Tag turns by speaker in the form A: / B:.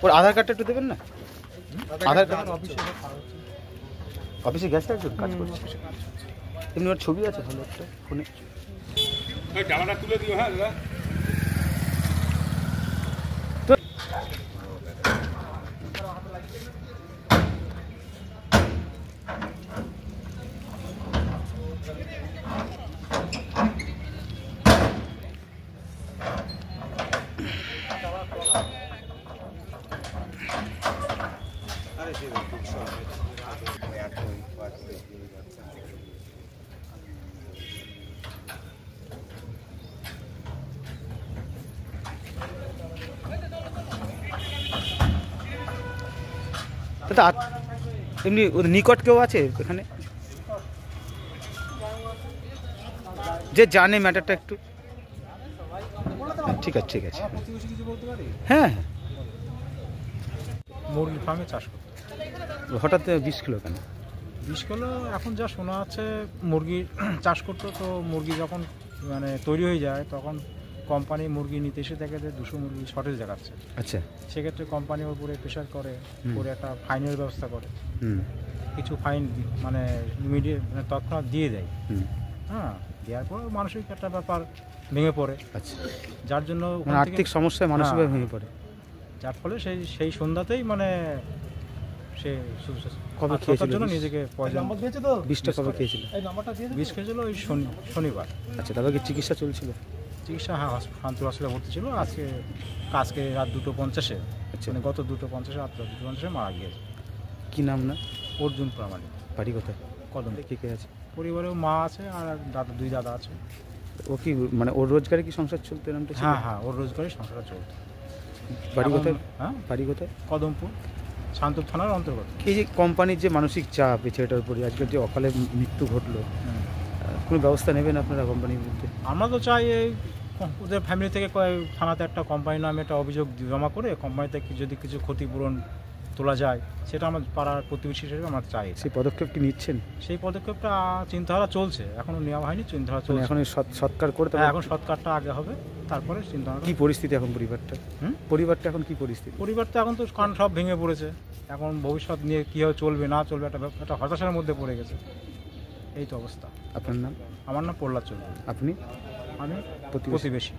A: ওর আধার কার্ডটা একটু দেবেন না? আধার কার্ড অফিসে গেছে, একজন কাজ করছে, এমনি ওর ছবি আছে ভালো একটা ফোনে।
B: জামাটা তুলে দিও। হ্যাঁ দাদা,
A: দাদা এমনি ওর নিকট কেউ আছে এখানে যে জানে ম্যাটারটা একটু? ঠিক আছে ঠিক আছে, হ্যাঁ হ্যাঁ।
C: মুরগি ফার্মে চাষ করতো।
A: হঠাৎ বিষ খেলো কেন?
C: বিষ খেলো এখন যা শোনা যাচ্ছে, মুরগি চাষ করতো, তো মুরগি যখন মানে তৈরি হয়ে যায় তখন কোম্পানি মুরগি নিতে এসে দেখে যে 200 মুরগি শর্টেজ দেখাচ্ছে।
A: আচ্ছা,
C: সেক্ষেত্রে কোম্পানি ওর উপরে প্রেশার করে একটা ফাইনের ব্যবস্থা করে, কিছু ফাইন মানে ইমিডিয়েট মানে তৎক্ষণাৎ দিয়ে দেয়। হ্যাঁ, দেওয়ার পর মানসিক একটা ব্যাপার ভেঙে পড়ে।
A: আচ্ছা,
C: যার জন্য
A: আর্থিক সমস্যায় মানসিকভাবে ভেঙে পড়ে,
C: যার ফলে সেই সন্ধ্যাতেই মানে সে
A: কবে খেয়েছিল
C: জন্য নিজেকে
A: বিষটা কবে খেয়েছিল?
C: বিষ খেয়েছিল ওই শনিবার।
A: আচ্ছা, তারপর কি চিকিৎসা চলছিল?
C: চিকিৎসা, হ্যাঁ, শান্তির হসপিটালে ভর্তি ছিল। আজকে রাত 2:50
A: আচ্ছা,
C: মানে গত 2:50 রাত 2:50 মারা গিয়েছে।
A: কি নাম না?
C: অর্জুন প্রামাণিক।
A: বাড়ি কোথায়?
C: কদম।
A: কে কে আছে
C: পরিবারেও মা আছে আর দুই দাদা আছে।
A: ও কি মানে ওর রোজগারে কি সংসার চলতো নামটা?
C: হ্যাঁ হ্যাঁ, ওর রোজগারে সংসারটা চলতো।
A: বাড়ি কোথায়?
C: হ্যাঁ,
A: বাড়ি কোথায়?
C: কদমপুর, শান্তপুর থানার অন্তর্গত।
A: এই যে কোম্পানির যে মানসিক চাপ এই ছেলেটার উপরে আজকাল যে অকালে মৃত্যু ঘটলো, কোনো ব্যবস্থা নেবেন আপনারা কোম্পানির বিরুদ্ধে?
C: আমরা তো চাই এই ওদের ফ্যামিলি থেকে থানাতে একটা কোম্পানি নামে একটা অভিযোগ জমা করে কোম্পানিতে যদি কিছু ক্ষতিপূরণ তোলা যায়, সেটা আমার পাড়ার প্রতিবেশী হিসেবে আমরা চাই।
A: সেই পদক্ষেপ কি নিচ্ছেন?
C: সেই পদক্ষেপটা চিন্তাধারা চলছে, এখনো নেওয়া হয়নি, চিন্তাধারা চলছে।
A: এখন সৎকার করে
C: এখন সৎকারটা আগে হবে, তারপরে চিন্তাধারা।
A: কি পরিস্থিতি এখন পরিবারটা এখন কি পরিস্থিতি?
C: পরিবারটা এখন তো কান সব ভেঙে পড়েছে। এখন ভবিষ্যৎ নিয়ে কীভাবে চলবে না চলবে একটা হতাশার মধ্যে পড়ে গেছে। এই তো অবস্থা।
A: আপনার নাম?
C: আমার নাম প্রহ্লাদ চৌধুরী।
A: আপনি?
C: আমি প্রতিবেশী।